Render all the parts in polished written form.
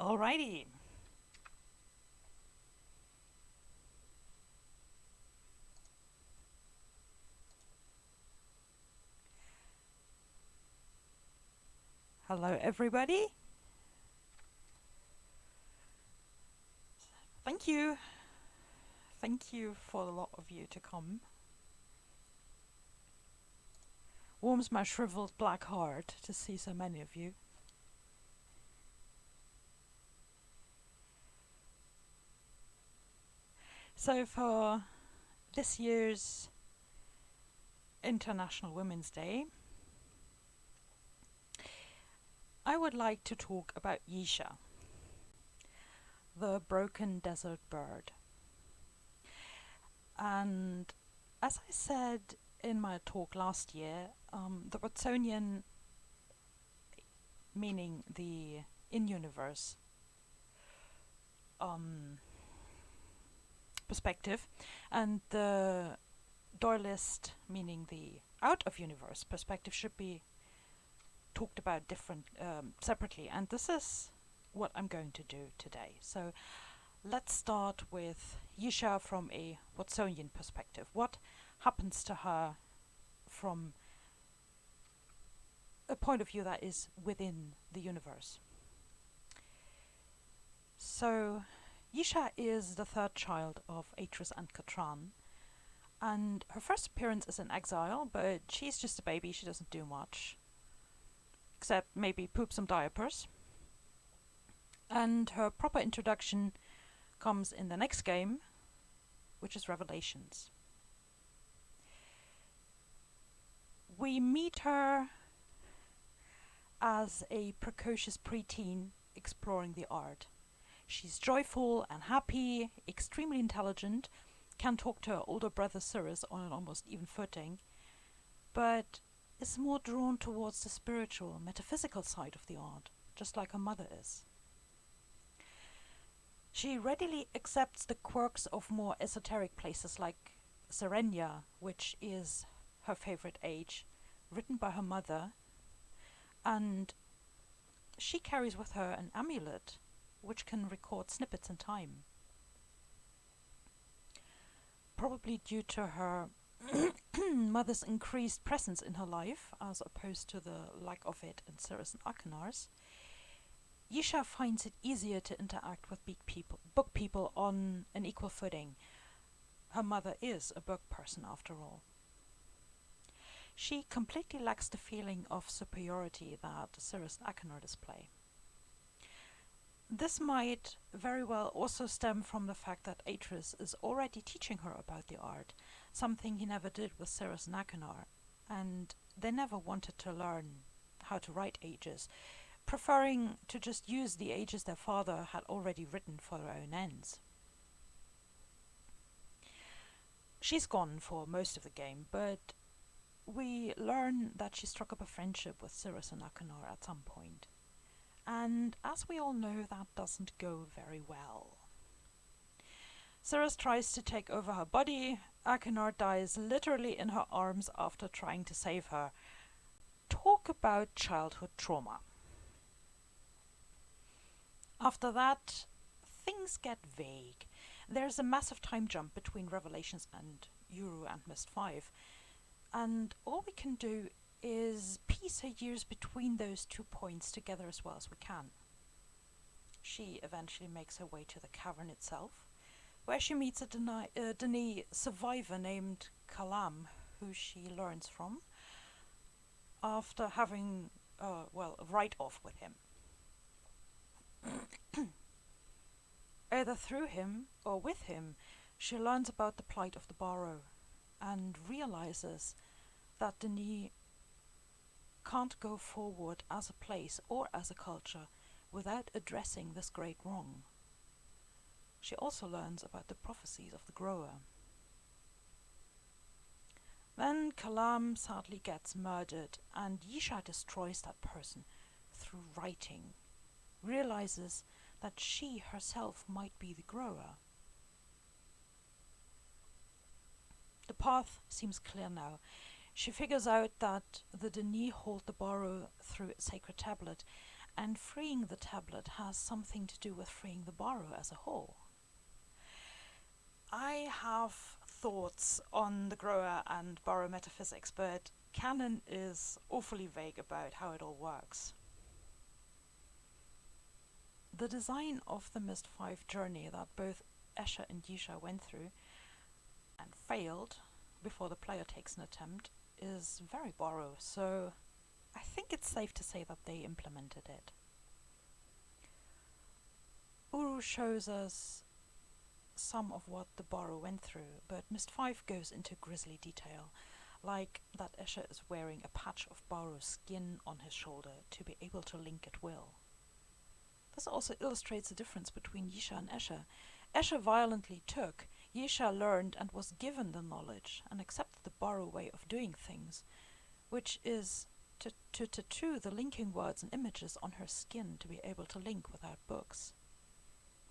Alrighty. Hello, everybody. Thank you. Thank you for a lot of you to come. Warms my shriveled black heart to see so many of you. So, for this year's International Women's Day, I would like to talk about Yeesha, the broken desert bird. And as I said in my talk last year, the Watsonian, meaning the in-universe perspective, and the Doyleist, meaning the out-of-universe perspective, should be talked about separately. And this is what I'm going to do today. So let's start with Yeesha from a Watsonian perspective. What happens to her from a point of view that is within the universe? So Yeesha is the third child of Atris and Katran, and her first appearance is in exile, but she's just a baby, she doesn't do much, except maybe poop some diapers. And her proper introduction comes in the next game, which is Revelations. We meet her as a precocious preteen exploring the art. She's joyful and happy, extremely intelligent, can talk to her older brother Cyrus on an almost even footing, but is more drawn towards the spiritual, metaphysical side of the art, just like her mother is. She readily accepts the quirks of more esoteric places like Serenia, which is her favorite age, written by her mother, and she carries with her an amulet which can record snippets in time. Probably due to her mother's increased presence in her life, as opposed to the lack of it in Cyrus and Akenars, Yeesha finds it easier to interact with book people on an equal footing. Her mother is a book person after all. She completely lacks the feeling of superiority that Cyrus and Akenar display. This might very well also stem from the fact that Atris is already teaching her about the art, something he never did with Cyrus and Akenar, and they never wanted to learn how to write ages, preferring to just use the ages their father had already written for their own ends. She's gone for most of the game, but we learn that she struck up a friendship with Cyrus and Akenar at some point. And as we all know, that doesn't go very well. Cyrus tries to take over her body. Akenar dies literally in her arms after trying to save her. Talk about childhood trauma. After that, things get vague. There's a massive time jump between Revelations and Uru and Myst 5, and all we can do is piece her years between those 2 points together as well as we can. She eventually makes her way to the cavern itself, where she meets a Dani survivor named Kalam, who she learns from after having a write-off with him. Either through him or with him, she learns about the plight of the Barrow and realizes that Dani can't go forward as a place or as a culture without addressing this great wrong. She also learns about the prophecies of the Grower. Then Kalam sadly gets murdered, and Yeesha destroys that person through writing, realizes that she herself might be the Grower. The path seems clear now. She figures out that the Dani hold the Barrow through its sacred tablet, and freeing the tablet has something to do with freeing the borrow as a whole. I have thoughts on the grower and borrow metaphysics, but canon is awfully vague about how it all works. The design of the Myst 5 journey that both Escher and Yeesha went through and failed before the player takes an attempt is very borrow, so I think it's safe to say that they implemented it. Uru shows us some of what the borrow went through, but Myst 5 goes into grisly detail, like that Escher is wearing a patch of borrow's skin on his shoulder to be able to link at will. This also illustrates the difference between Yeesha and Escher. Escher violently took, Yeesha learned and was given the knowledge and accepted the borrow way of doing things, which is to tattoo the linking words and images on her skin to be able to link without books.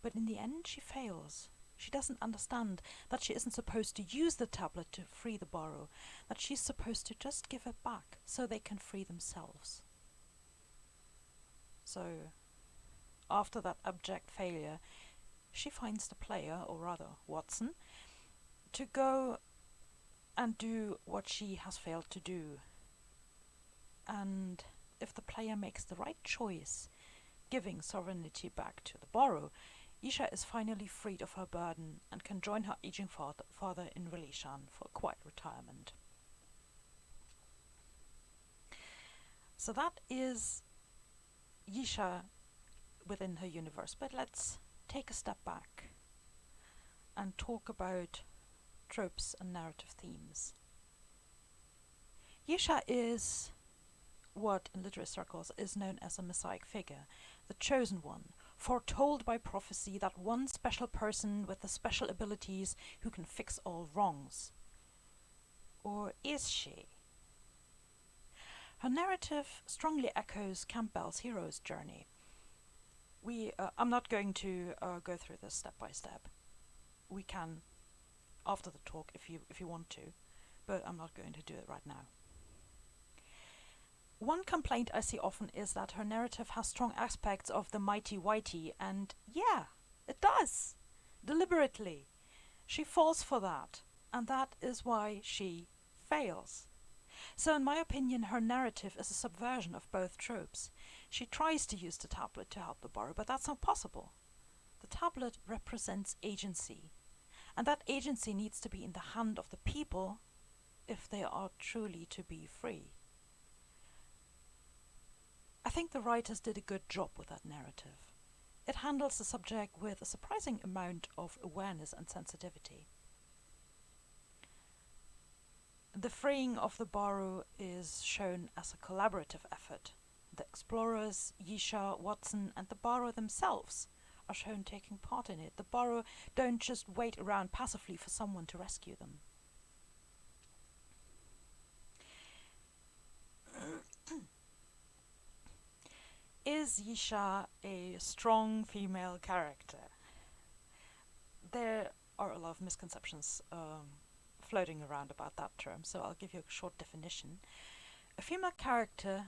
But in the end she fails. She doesn't understand that she isn't supposed to use the tablet to free the borrow, that she's supposed to just give it back so they can free themselves. So, after that abject failure, she finds the player, or rather Watson, to go and do what she has failed to do. And if the player makes the right choice, giving sovereignty back to the borrow, Yeesha is finally freed of her burden and can join her aging father in Relishan for a quiet retirement. So that is Yeesha within her universe, but let's take a step back and talk about tropes and narrative themes. Yeesha is what in literary circles is known as a messiah figure, the chosen one, foretold by prophecy, that one special person with the special abilities who can fix all wrongs. Or is she? Her narrative strongly echoes Campbell's hero's journey. I'm not going to go through this step by step. We can after the talk if you want to, but I'm not going to do it right now. One complaint I see often is that her narrative has strong aspects of the mighty whitey, and yeah, it does, deliberately. She falls for that, and that is why she fails. So in my opinion, her narrative is a subversion of both tropes. She tries to use the tablet to help the borrow, but that's not possible. The tablet represents agency, and that agency needs to be in the hand of the people if they are truly to be free. I think the writers did a good job with that narrative. It handles the subject with a surprising amount of awareness and sensitivity. The freeing of the borrow is shown as a collaborative effort. The explorers, Yeesha, Watson, and the borrow themselves are shown taking part in it. The borrow don't just wait around passively for someone to rescue them. Is Yeesha a strong female character? There are a lot of misconceptions floating around about that term, so I'll give you a short definition. A female character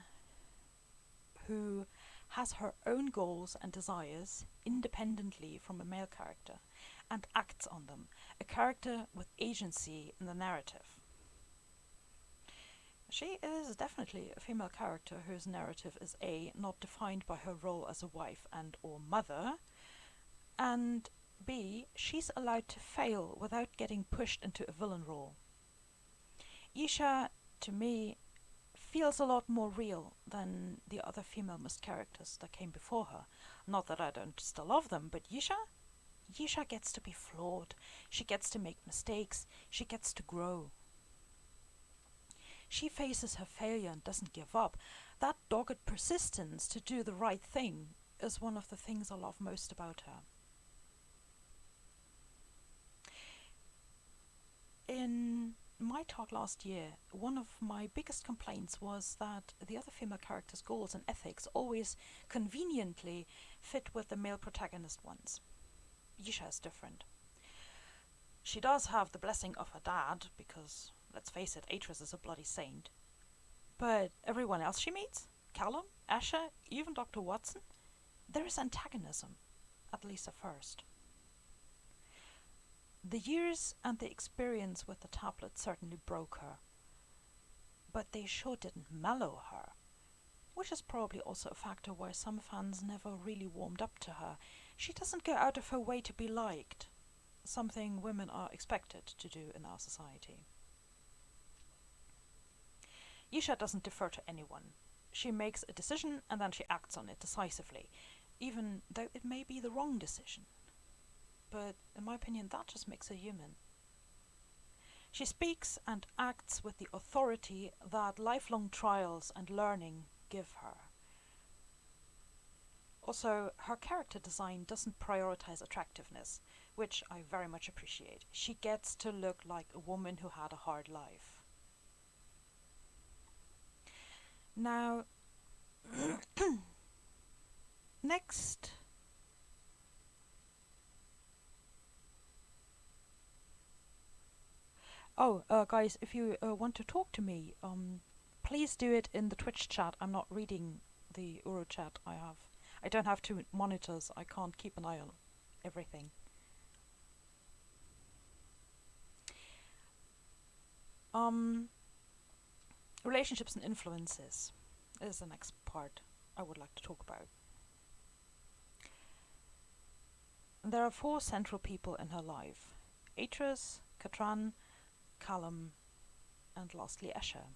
who has her own goals and desires independently from a male character and acts on them. A character with agency in the narrative. She is definitely a female character whose narrative is A, not defined by her role as a wife and or mother, and B, she's allowed to fail without getting pushed into a villain role. Yeesha, to me, feels a lot more real than the other female Myst characters that came before her. Not that I don't still love them, but Yeesha gets to be flawed. She gets to make mistakes. She gets to grow. She faces her failure and doesn't give up. That dogged persistence to do the right thing is one of the things I love most about her. In my talk last year, one of my biggest complaints was that the other female characters' goals and ethics always conveniently fit with the male protagonist ones. Yeesha is different. She does have the blessing of her dad, because, let's face it, Atris is a bloody saint. But everyone else she meets Callum, Asher, even Dr. Watson, there is antagonism, at least at first. The years and the experience with the tablet certainly broke her, but they sure didn't mellow her, which is probably also a factor why some fans never really warmed up to her. She doesn't go out of her way to be liked, something women are expected to do in our society. Yeesha doesn't defer to anyone. She makes a decision and then she acts on it decisively, even though it may be the wrong decision. But in my opinion, that just makes her human. She speaks and acts with the authority that lifelong trials and learning give her. Also, her character design doesn't prioritize attractiveness, which I very much appreciate. She gets to look like a woman who had a hard life. Now, next. Oh, guys, if you want to talk to me, please do it in the Twitch chat. I'm not reading the Uro chat I have. I don't have two monitors. I can't keep an eye on everything. Relationships and influences is the next part I would like to talk about. There are four central people in her life: Atris, Katran, Callum, and lastly Escher.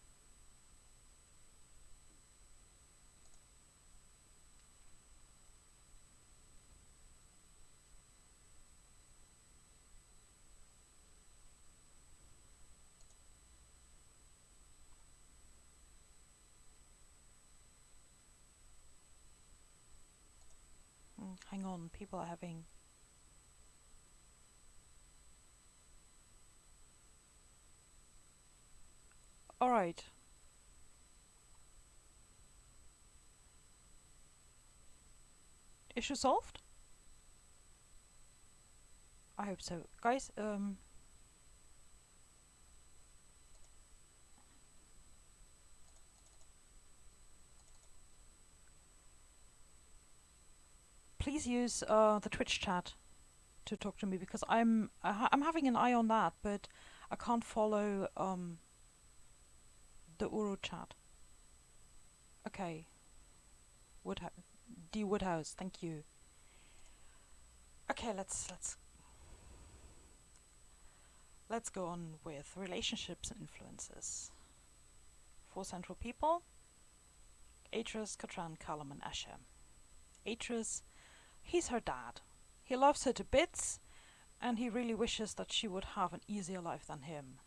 Hang on, people are having... Alright. Issue solved? I hope so. Guys, please use the Twitch chat to talk to me, because I'm having an eye on that, but I can't follow the Uro chat. Okay. D Woodhouse, thank you. Okay, let's go on with relationships and influences. Four central people: Atris, Katran, Callum, and Asher. Atris, he's her dad. He loves her to bits, and he really wishes that she would have an easier life than him.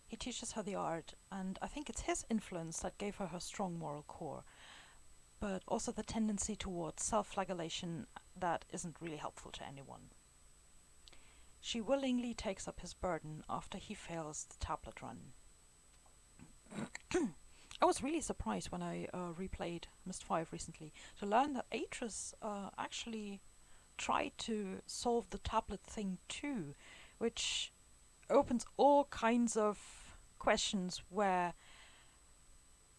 He teaches her the art, and I think it's his influence that gave her her strong moral core, but also the tendency towards self-flagellation that isn't really helpful to anyone. She willingly takes up his burden after he fails the tablet run. I was really surprised when I replayed Myst 5 recently to learn that Atris actually tried to solve the tablet thing too, which opens all kinds of questions where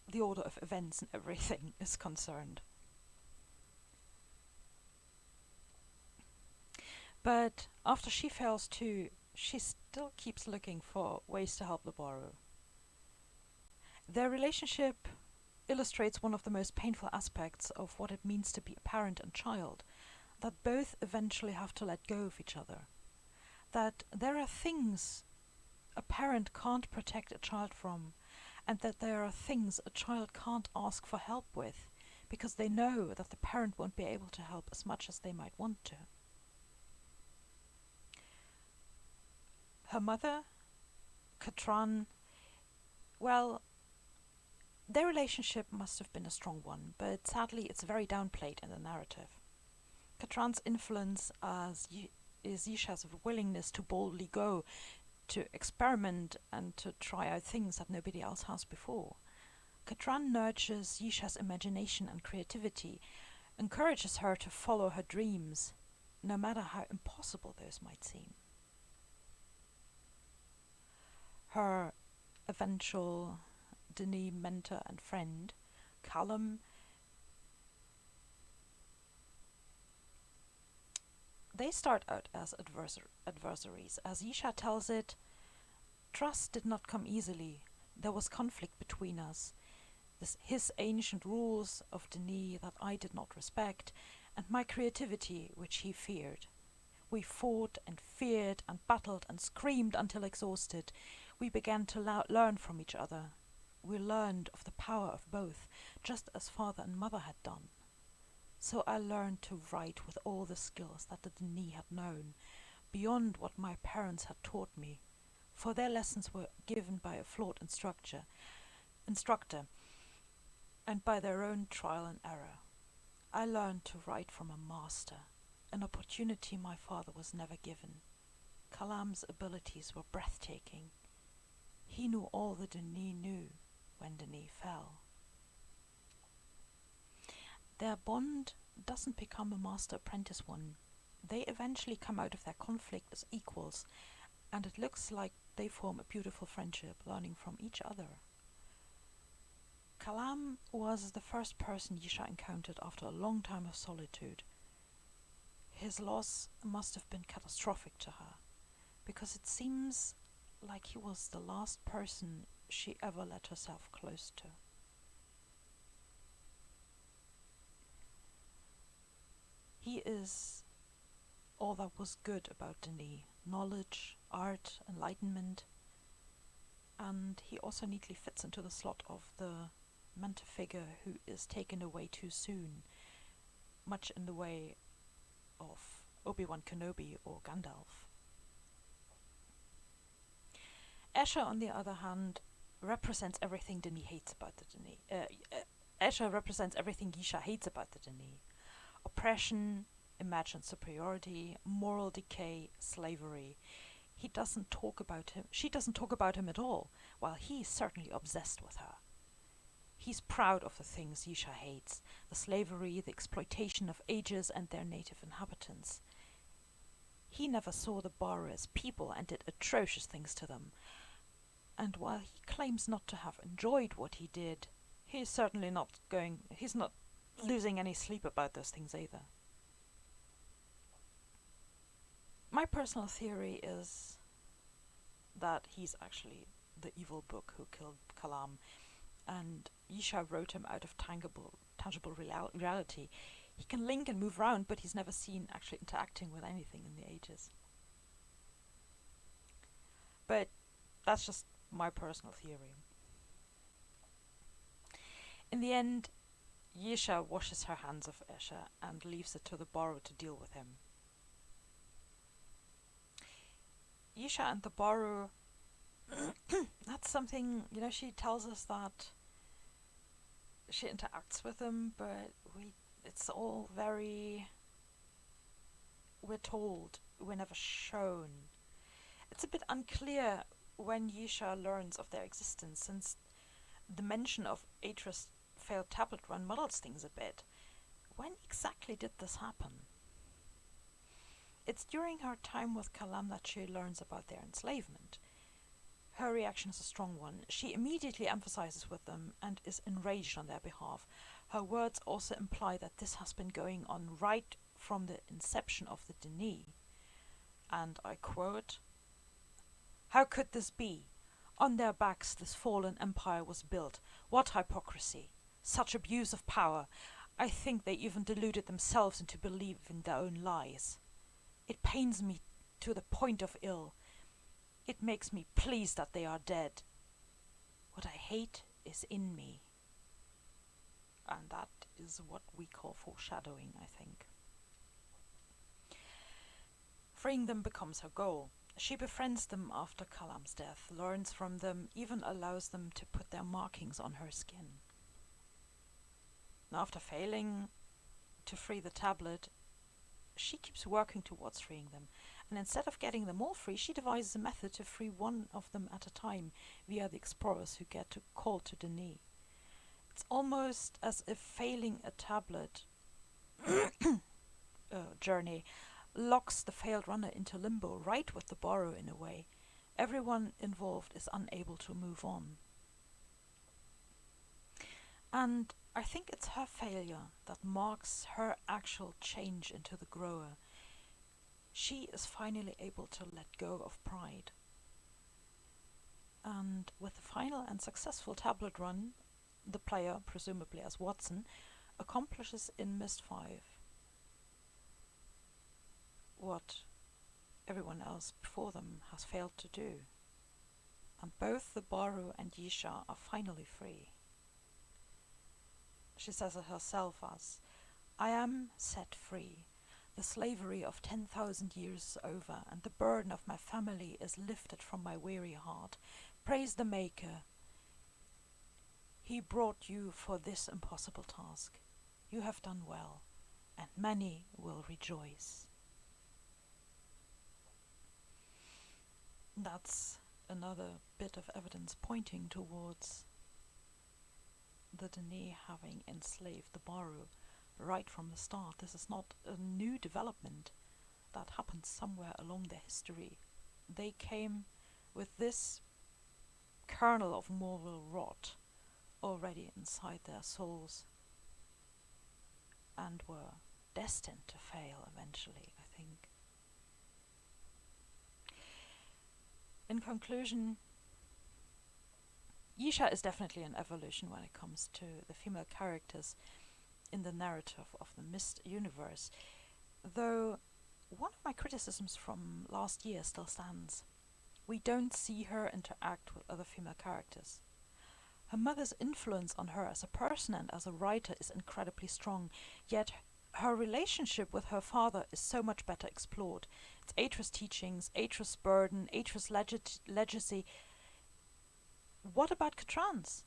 the order of events and everything is concerned. But after she fails too, she still keeps looking for ways to help the borrower. Their relationship illustrates one of the most painful aspects of what it means to be a parent and child, that both eventually have to let go of each other. That there are things a parent can't protect a child from, and that there are things a child can't ask for help with, because they know that the parent won't be able to help as much as they might want to. Her mother, Katran, well, their relationship must have been a strong one, but sadly it's very downplayed in the narrative. Katran's influence is Yeesha's willingness to boldly go, to experiment and to try out things that nobody else has before. Katran nurtures Yeesha's imagination and creativity, encourages her to follow her dreams, no matter how impossible those might seem. Her eventual Denis mentor and friend, Callum, they start out as adversaries. As Yeesha tells it, trust did not come easily. There was conflict between us. His ancient rules of Denis that I did not respect, and my creativity, which he feared. We fought and feared and battled and screamed until exhausted. We began to learn from each other. We learned of the power of both, just as father and mother had done. So I learned to write with all the skills that the Denis had known, beyond what my parents had taught me, for their lessons were given by a flawed instructor, and by their own trial and error. I learned to write from a master, an opportunity my father was never given. Kalam's abilities were breathtaking. He knew all that Denis knew when Denis fell. Their bond doesn't become a master-apprentice one. They eventually come out of their conflict as equals, and it looks like they form a beautiful friendship, learning from each other. Kalam was the first person Yeesha encountered after a long time of solitude. His loss must have been catastrophic to her, because it seems like he was the last person she ever let herself close to. He is all that was good about Denis: knowledge, art, enlightenment, and he also neatly fits into the slot of the mentor figure who is taken away too soon, much in the way of Obi-Wan Kenobi or Gandalf. Escher, on the other hand, represents everything Denis hates about the Denis. Escher represents everything Yeesha hates about the Denis: oppression, imagined superiority, moral decay, slavery. She doesn't talk about him at all, while he's certainly obsessed with her. He's proud of the things Yeesha hates: the slavery, the exploitation of ages and their native inhabitants. He never saw the Baru as people and did atrocious things to them. And while he claims not to have enjoyed what he did, he's not losing any sleep about those things either. My personal theory is that he's actually the evil book who killed Kalam, and Yeesha wrote him out of tangible reality. He can link and move around, but he's never seen actually interacting with anything in the ages. But that's just my personal theory. In the end, Yeesha washes her hands of Escher and leaves it to the Baru to deal with him. Yeesha and the Baru, that's something, she tells us that she interacts with them, but it's all very, we're told, we're never shown. It's a bit unclear when Yeesha learns of their existence, since the mention of Atra's failed tablet run muddles things a bit. When exactly did this happen? It's during her time with Kalam that she learns about their enslavement. Her reaction is a strong one. She immediately emphasizes with them and is enraged on their behalf. Her words also imply that this has been going on right from the inception of the Denis. And I quote, "How could this be? On their backs this fallen empire was built. What hypocrisy! Such abuse of power! I think they even deluded themselves into believing their own lies. It pains me to the point of ill. It makes me pleased that they are dead. What I hate is in me." And that is what we call foreshadowing, I think. Freeing them becomes her goal. She befriends them after Kalam's death, learns from them, even allows them to put their markings on her skin. After failing to free the tablet, she keeps working towards freeing them, and instead of getting them all free, she devises a method to free one of them at a time via the explorers who get to call to Denis. It's almost as if failing a tablet journey locks the failed runner into limbo, right with the Baru in a way. Everyone involved is unable to move on. And I think it's her failure that marks her actual change into the grower. She is finally able to let go of pride. And with the final and successful tablet run, the player, presumably as Watson, accomplishes in Myst 5 what everyone else before them has failed to do. And both the Baru and Yeesha are finally free. She says it herself as, "I am set free. The slavery of 10,000 years is over, and the burden of my family is lifted from my weary heart. Praise the Maker. He brought you for this impossible task. You have done well, and many will rejoice." That's another bit of evidence pointing towards the Dene having enslaved the Baru right from the start. This is not a new development that happened somewhere along their history. They came with this kernel of moral rot already inside their souls and were destined to fail eventually, I think. In conclusion, Yeesha is definitely an evolution when it comes to the female characters in the narrative of the Myst universe, though one of my criticisms from last year still stands. We don't see her interact with other female characters. Her mother's influence on her as a person and as a writer is incredibly strong, yet her relationship with her father is so much better explored. It's Atra's teachings, Atra's burden, Atra's legacy. What about Katran's?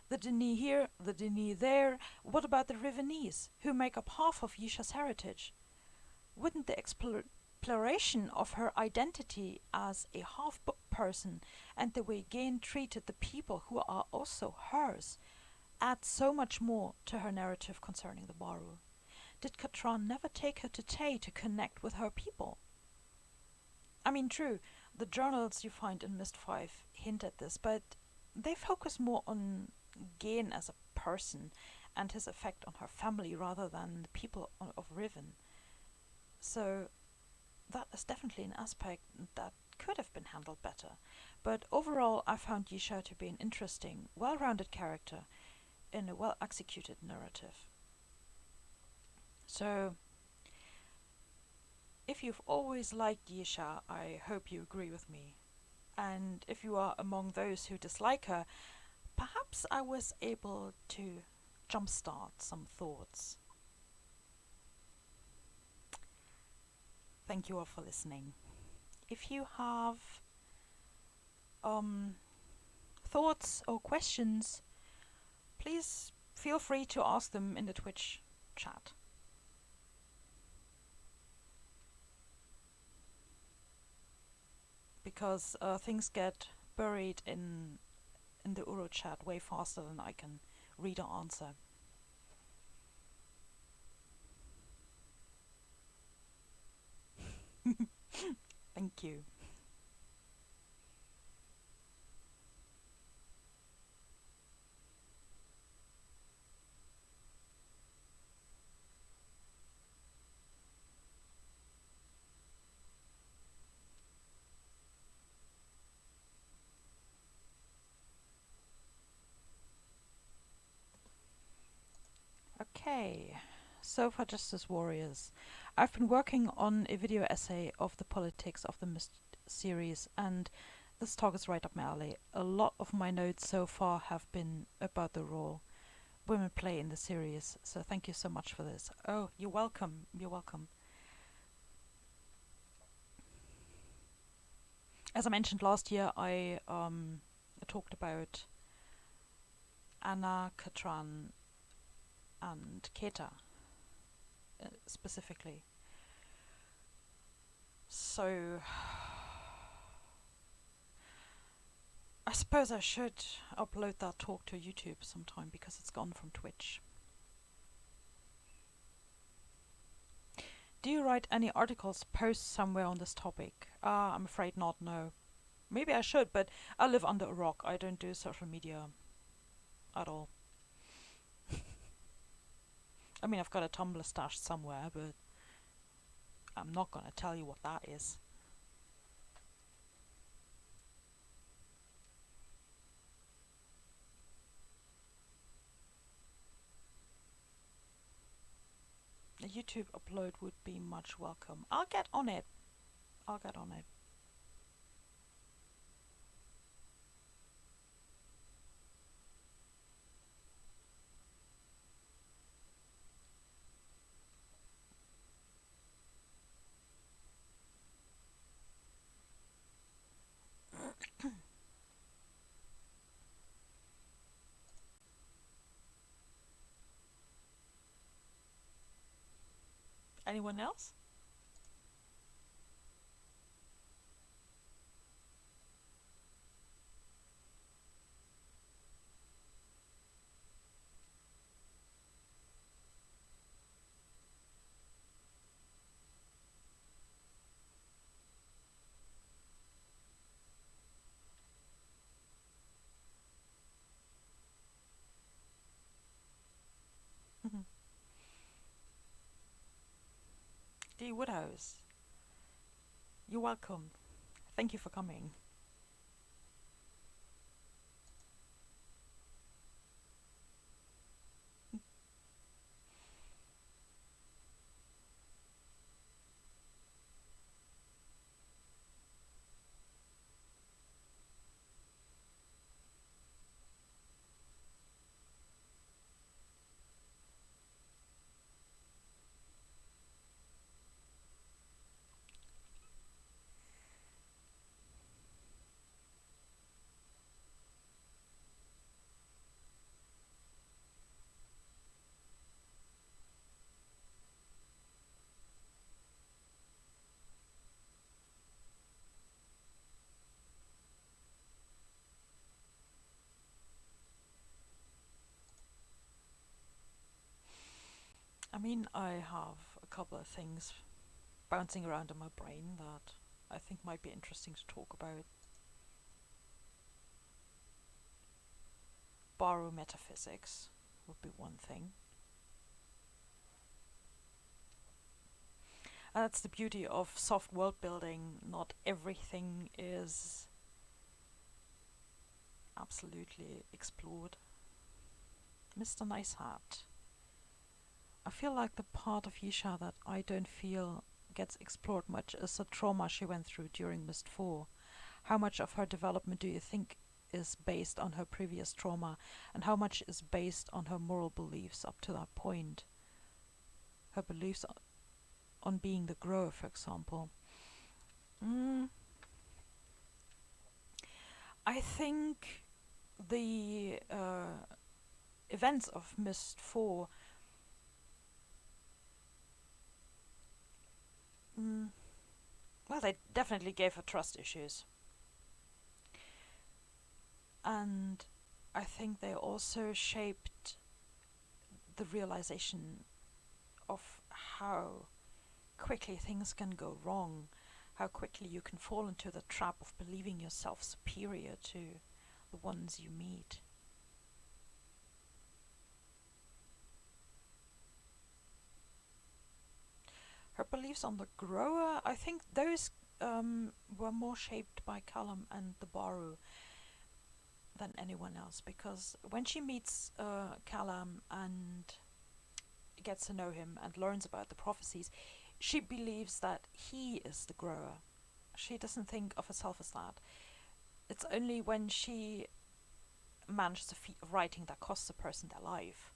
The Dene here, the Dene there. What about the Rivenese, who make up half of Yeesha's heritage? Wouldn't the exploration of her identity as a half-book person and the way Gain treated the people who are also hers add so much more to her narrative concerning the Baru? Did Katran never take her to Tay to connect with her people? I mean, true, the journals you find in Myst 5 hint at this, but they focus more on Gain as a person and his effect on her family rather than the people of Riven. So that is definitely an aspect that could have been handled better. But overall, I found Yeesha to be an interesting, well-rounded character in a well-executed narrative. So, if you've always liked Yeesha, I hope you agree with me. And if you are among those who dislike her, perhaps I was able to jumpstart some thoughts. Thank you all for listening. If you have thoughts or questions, please feel free to ask them in the Twitch chat. Because things get buried in the Uro chat way faster than I can read or answer. Thank you. Okay, so for Justice Warriors, I've been working on a video essay of the politics of the Myst series, and this talk is right up my alley. A lot of my notes so far have been about the role women play in the series, so thank you so much for this. Oh, you're welcome, you're welcome. As I mentioned last year, I talked about Anna, Katran, and Keta specifically. So I suppose I should upload that talk to YouTube sometime because it's gone from Twitch. Do you write any articles, posts somewhere on this topic? I'm afraid not, no. Maybe I should, but I live under a rock. I don't do social media. at all. I mean, I've got a Tumblr stashed somewhere, but I'm not gonna tell you what that is. A YouTube upload would be much welcome. I'll get on it. I'll get on it. Anyone else? D Woodhouse, you're welcome. Thank you for coming. I mean, I have a couple of things bouncing around in my brain that I think might be interesting to talk about. Borrow metaphysics would be one thing. And that's the beauty of soft world building. Not everything is absolutely explored. Mr. Nice Hat. I feel like the part of Yeesha that I don't feel gets explored much is the trauma she went through during Myst 4. How much of her development do you think is based on her previous trauma, and how much is based on her moral beliefs up to that point? Her beliefs on being the grower, for example. Mm, I think the events of Myst 4 mm, well, they definitely gave her trust issues. And I think they also shaped the realization of how quickly things can go wrong, how quickly you can fall into the trap of believing yourself superior to the ones you meet. Her beliefs on the grower, I think those were more shaped by Callum and the Baru than anyone else, because when she meets Callum and gets to know him and learns about the prophecies, she believes that he is the grower. She doesn't think of herself as that. It's only when she manages the feat of writing that costs a person their life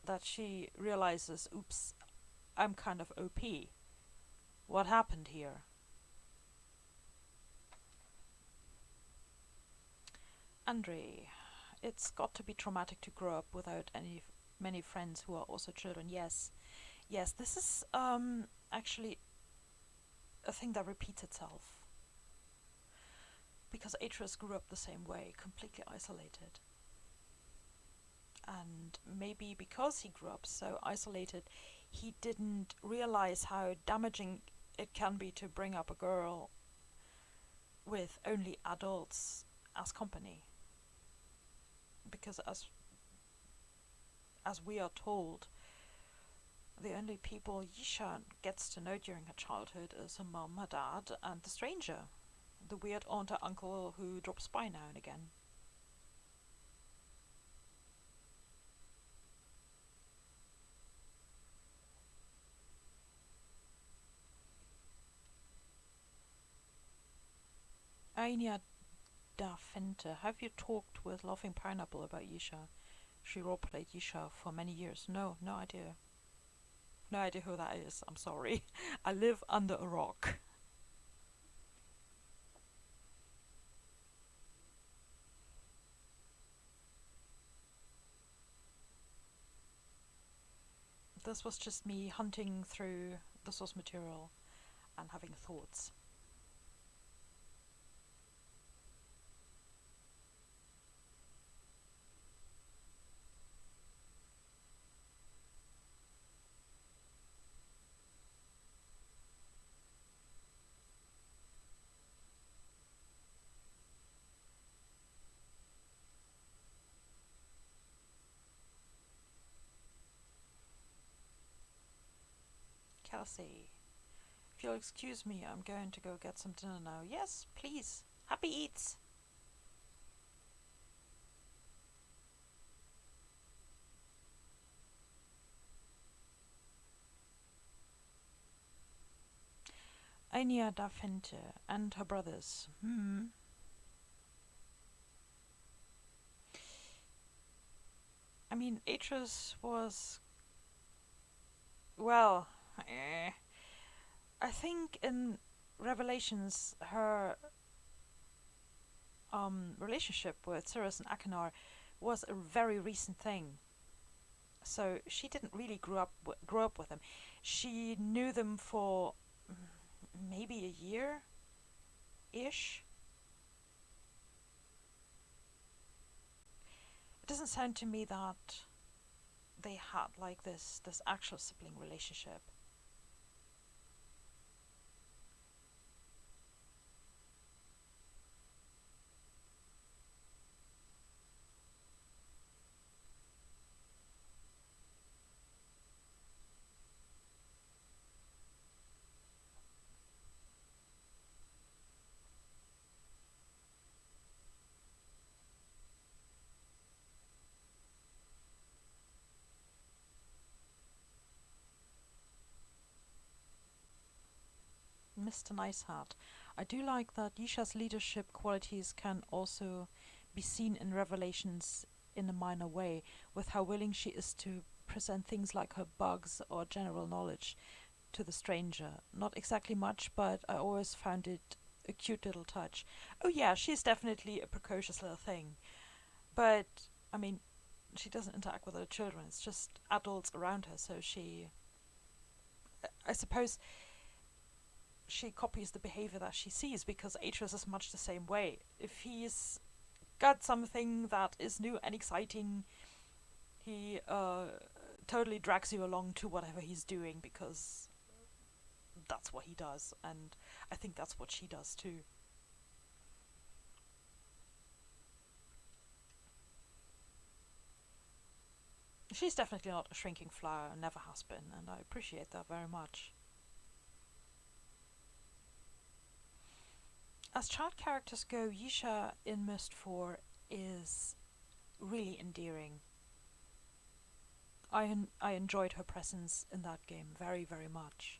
that she realizes, oops, I'm kind of OP. What happened here? Andre, it's got to be traumatic to grow up without many friends who are also children. Yes, yes, this is actually a thing that repeats itself. Because Atreus grew up the same way, completely isolated. And maybe because he grew up so isolated, he didn't realize how damaging it can be to bring up a girl with only adults as company. because as we are told, the only people Yeesha gets to know during her childhood is her mum, her dad, and the stranger, the weird aunt or uncle who drops by now and again. Anya Da Finte, have you talked with Laughing Pineapple about Yeesha? She roleplayed Yeesha for many years. No, no idea. No idea who that is. I'm sorry. I live under a rock. This was just me hunting through the source material and having thoughts. Kelsey, if you'll excuse me, I'm going to go get some dinner now. Yes, please. Happy eats. Anya da Finte and her brothers. I mean, Atreus was, well, I think in Revelations, her relationship with Cirrus and Achenar was a very recent thing. So she didn't really grow up with them. She knew them for maybe a year ish. It doesn't sound to me that they had like this actual sibling relationship. Mr. Nice Hat. I do like that Yeesha's leadership qualities can also be seen in Revelations in a minor way, with how willing she is to present things like her bugs or general knowledge to the stranger. Not exactly much, but I always found it a cute little touch. Oh, yeah, she's definitely a precocious little thing. But, I mean, she doesn't interact with other children, it's just adults around her, so I suppose she copies the behavior that she sees because Atreus is much the same way. If he's got something that is new and exciting, he totally drags you along to whatever he's doing because that's what he does, and I think that's what she does too. She's definitely not a shrinking flower and never has been, and I appreciate that very much. As child characters go, Yeesha in Myst 4 is really endearing. I enjoyed her presence in that game very, very much.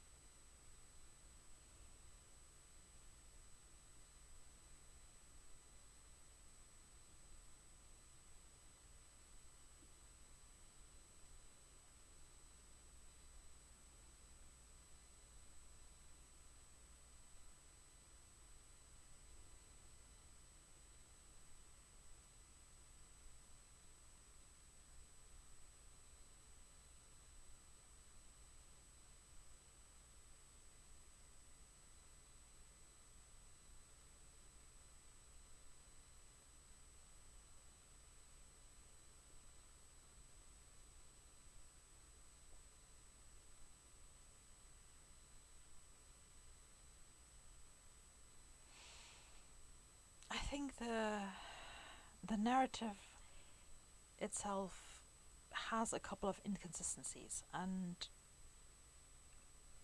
I think the narrative itself has a couple of inconsistencies, and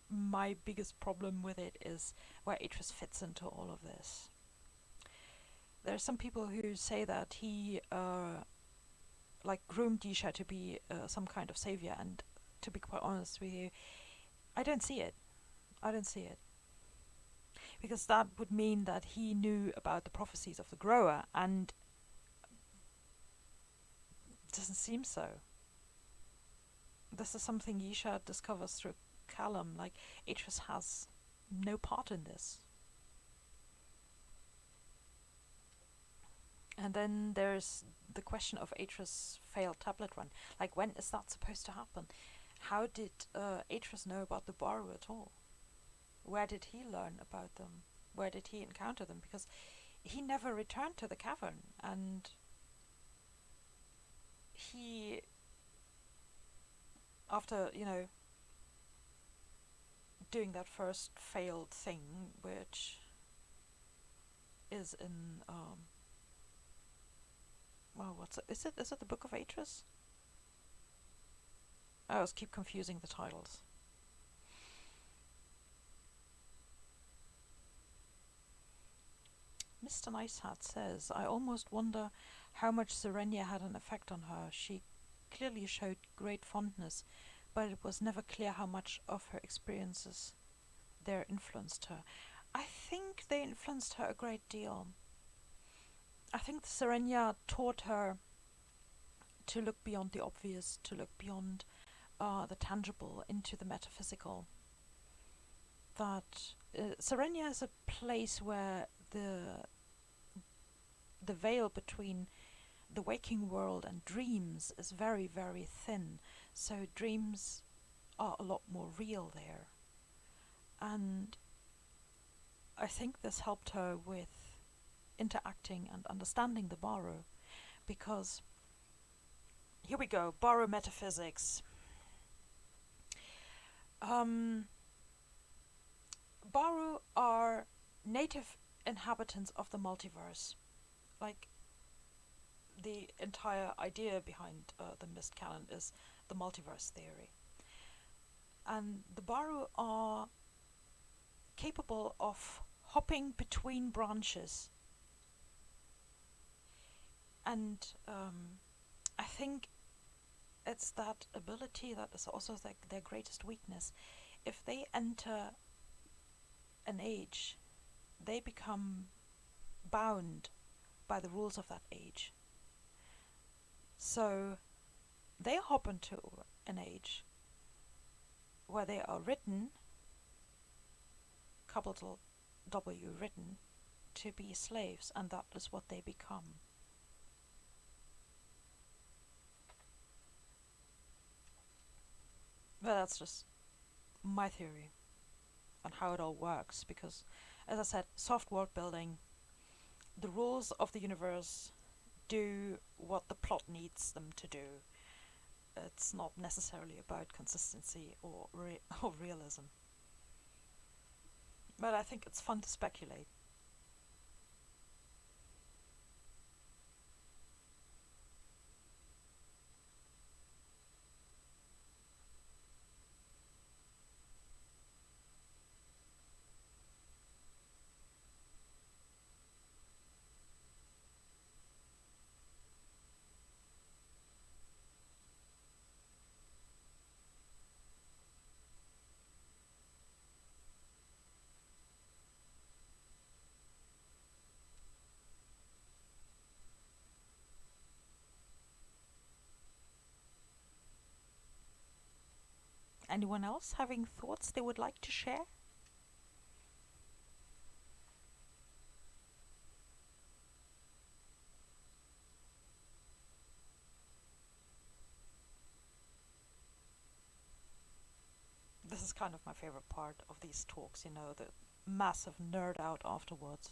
my biggest problem with it is where Atreus fits into all of this. There are some people who say that he like groomed Yeesha to be some kind of savior, and to be quite honest with you, I don't see it. I don't see it. Because that would mean that he knew about the prophecies of the grower, and it doesn't seem so. This is something Yeesha discovers through Callum. Like, Atreus has no part in this. And then there's the question of Atreus' failed tablet run. Like, when is that supposed to happen? How did Atreus know about the Baru at all? Where did he learn about them? Where did he encounter them? Because he never returned to the cavern, and he, after, doing that first failed thing, which is in, well, what's it? Is it the Book of Atreus? I always keep confusing the titles. Mr. Nicehat says, I almost wonder how much Serenia had an effect on her. She clearly showed great fondness, but it was never clear how much of her experiences there influenced her. I think they influenced her a great deal. I think Serenia taught her to look beyond the obvious, to look beyond the tangible into the metaphysical. That Serenia is a place where the veil between the waking world and dreams is very, very thin. So dreams are a lot more real there. And I think this helped her with interacting and understanding the Baru, because here we go, Baru metaphysics. Baru are native inhabitants of the multiverse. Like, the entire idea behind the Myst canon is the multiverse theory. And the Baru are capable of hopping between branches. And I think it's that ability that is also their greatest weakness. If they enter an age, they become bound by the rules of that age. So they hop into an age where they are written, capital W written, to be slaves, and that is what they become. But that's just my theory on how it all works, because, as I said, soft world building, the rules of the universe do what the plot needs them to do. It's not necessarily about consistency or realism. But I think it's fun to speculate. Anyone else having thoughts they would like to share? This is kind of my favorite part of these talks, the massive nerd out afterwards.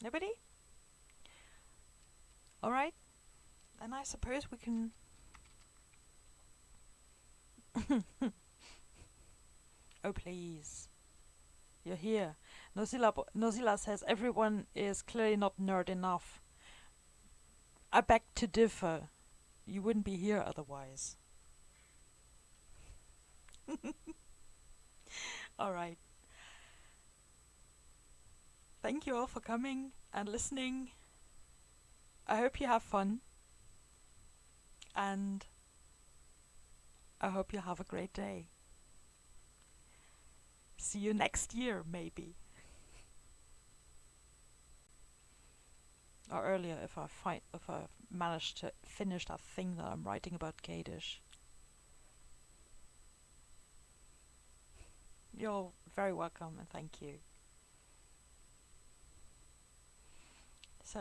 Nobody? Alright, then I suppose we can. Oh, please. You're here. Nozilla says everyone is clearly not nerd enough. I beg to differ. You wouldn't be here otherwise. Alright. Thank you all for coming and listening. I hope you have fun. And I hope you have a great day. See you next year, maybe. Or earlier if I manage to finish that thing that I'm writing about Kadish. You're very welcome and thank you. So,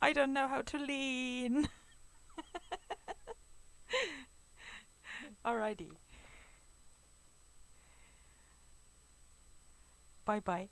I don't know how to lean. Alrighty. Bye bye.